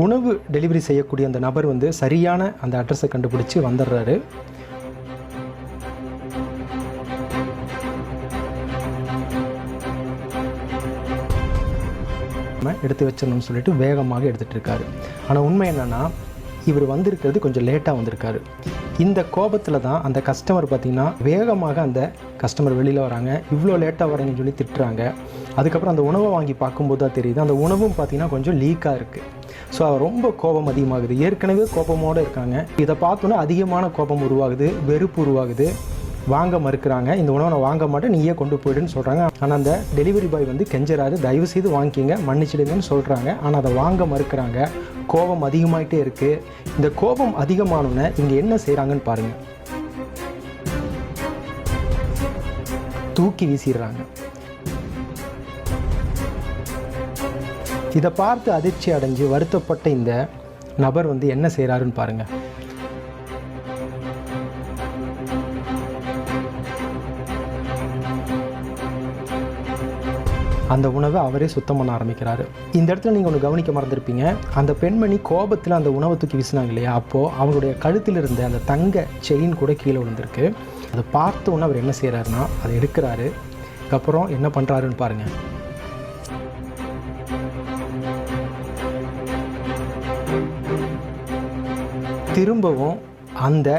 உணவு டெலிவரி செய்யக்கூடிய அந்த நபர் வந்து சரியான அந்த அட்ரஸை கண்டுபிடிச்சி வந்துடுறாரு. எடுத்து வச்சிடணும்னு சொல்லிட்டு வேகமாக எடுத்துகிட்டு இருக்காரு. ஆனால் உண்மை என்னென்னா, இவர் வந்திருக்கிறது கொஞ்சம் லேட்டாக வந்திருக்காரு. இந்த கோபத்தில் தான் அந்த கஸ்டமர் பார்த்திங்கன்னா வேகமாக அந்த கஸ்டமர் வெளியில் வராங்க. இவ்வளோ லேட்டாக வரீங்கன்னு சொல்லி திட்டுறாங்க. அதுக்கப்புறம் அந்த உணவை வாங்கி பார்க்கும்போது தான் தெரியுது, அந்த உணவும் பார்த்திங்கன்னா கொஞ்சம் லீக்காக இருக்குது. ஸோ ரொம்ப கோபம் அதிகமாகுது. ஏற்கனவே கோபமோடு இருக்காங்க. இதை பார்த்தோன்னா அதிகமான கோபம் உருவாகுது, வெறுப்பு உருவாகுது. வாங்க மறுக்கிறாங்க. இந்த உணவை நான் வாங்க மாட்டேன், நீயே கொண்டு போயிடுன்னு சொல்கிறாங்க. ஆனால் அந்த டெலிவரி பாய் வந்து கெஞ்சறாரு, தயவு செய்து வாங்கிக்கிங்க, மன்னிச்சிடுங்கன்னு சொல்கிறாங்க. ஆனால் அதை வாங்க மறுக்கிறாங்க. கோபம் அதிகமாகிட்டே இருக்குது. இந்த கோபம் அதிகமானோன்னே இங்கே என்ன செய்கிறாங்கன்னு பாருங்கள். தூக்கி வீசிடுறாங்க. இதை பார்த்து அதிர்ச்சி அடைஞ்சு வருத்தப்பட்ட இந்த நபர் வந்து என்ன செய்கிறாருன்னு பாருங்கள். அந்த உணவை அவரே சுத்தம் பண்ண ஆரம்பிக்கிறாரு. இந்த இடத்துல நீங்கள் ஒன்று கவனிக்க மறந்துருப்பீங்க. அந்த பெண்மணி கோபத்தில் அந்த உணவை தூக்கி வீசினாங்க இல்லையா, அப்போது அவங்களுடைய கழுத்தில் இருந்த அந்த தங்க செயின் கூட கீழே விழுந்திருக்கு. அதை பார்த்தோன்னே அவர் என்ன செய்கிறாருன்னா அதை எடுக்கிறாரு. அதுக்கப்புறம் என்ன பண்ணுறாருன்னு பாருங்கள். திரும்பவும் அந்த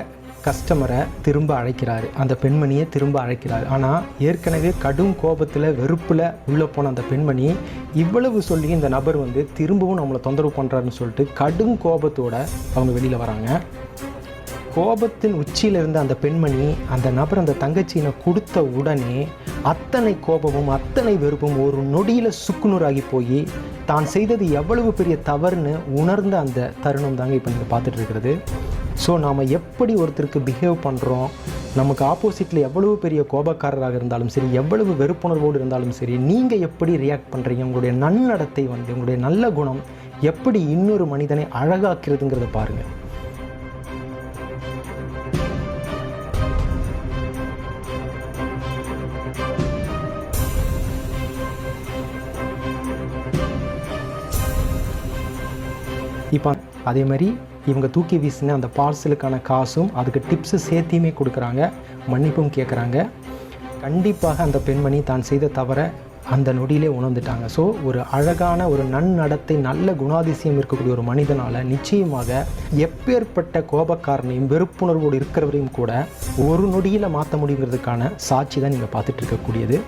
கஸ்டமரை திரும்ப அழைக்கிறாரு, அந்த பெண்மணியை திரும்ப அழைக்கிறாரு. ஆனால் ஏற்கனவே கடும் கோபத்தில் வெறுப்பில் உள்ளே போன அந்த பெண்மணி இவ்வளவு சொல்லி இந்த நபர் வந்து திரும்பவும் நம்மளை தொந்தரவு பண்ணுறாருன்னு சொல்லிட்டு கடும் கோபத்தோடு அவங்க வெளியில் வராங்க. கோபத்தின் உச்சியில் இருந்த அந்த பெண்மணி அந்த நபர் அந்த தங்கச்சியினை கொடுத்த உடனே அத்தனை கோபமும் அத்தனை வெறுப்பும் ஒரு நொடியில் சுக்குநூறாகி போய் தான் செய்தது எவ்வளவு பெரிய தவறுன்னு உணர்ந்த அந்த தருணம் தாங்க இப்போ நீங்கள் பார்த்துட்டு இருக்கிறது. ஸோ நாம் எப்படி ஒருத்தருக்கு பிஹேவ் பண்ணுறோம், நமக்கு ஆப்போசிட்டில் எவ்வளவு பெரிய கோபக்காரராக இருந்தாலும் சரி, எவ்வளவு வெறுப்புணர்வோடு இருந்தாலும் சரி, நீங்கள் எப்படி ரியாக்ட் பண்ணுறீங்க, உங்களுடைய நன்னடத்தை வந்து உங்களுடைய நல்ல குணம் எப்படி இன்னொரு மனிதனை அழகாக்கிறதுங்கிறத பாருங்கள். இப்போ அதே மாதிரி இவங்க தூக்கி வீசின அந்த பார்சலுக்கான காசும் அதுக்கு டிப்ஸு சேர்த்தியுமே கொடுக்குறாங்க, மன்னிப்பும் கேட்குறாங்க. கண்டிப்பாக அந்த பெண்மணி தான் செய்த தவறை அந்த நொடியிலே உணர்ந்துட்டாங்க. ஸோ ஒரு அழகான ஒரு நன்னடத்தை நல்ல குணாதிசயம் இருக்கக்கூடிய ஒரு மனிதனால் நிச்சயமாக எப்பேற்பட்ட கோபக்காரனையும் வெறுப்புணர்வோடு இருக்கிறவரையும் கூட ஒரு நொடியில் மாற்ற முடியுங்கிறதுக்கான சாட்சி தான் நீங்கள் பார்த்துட்டு இருக்கக்கூடியது.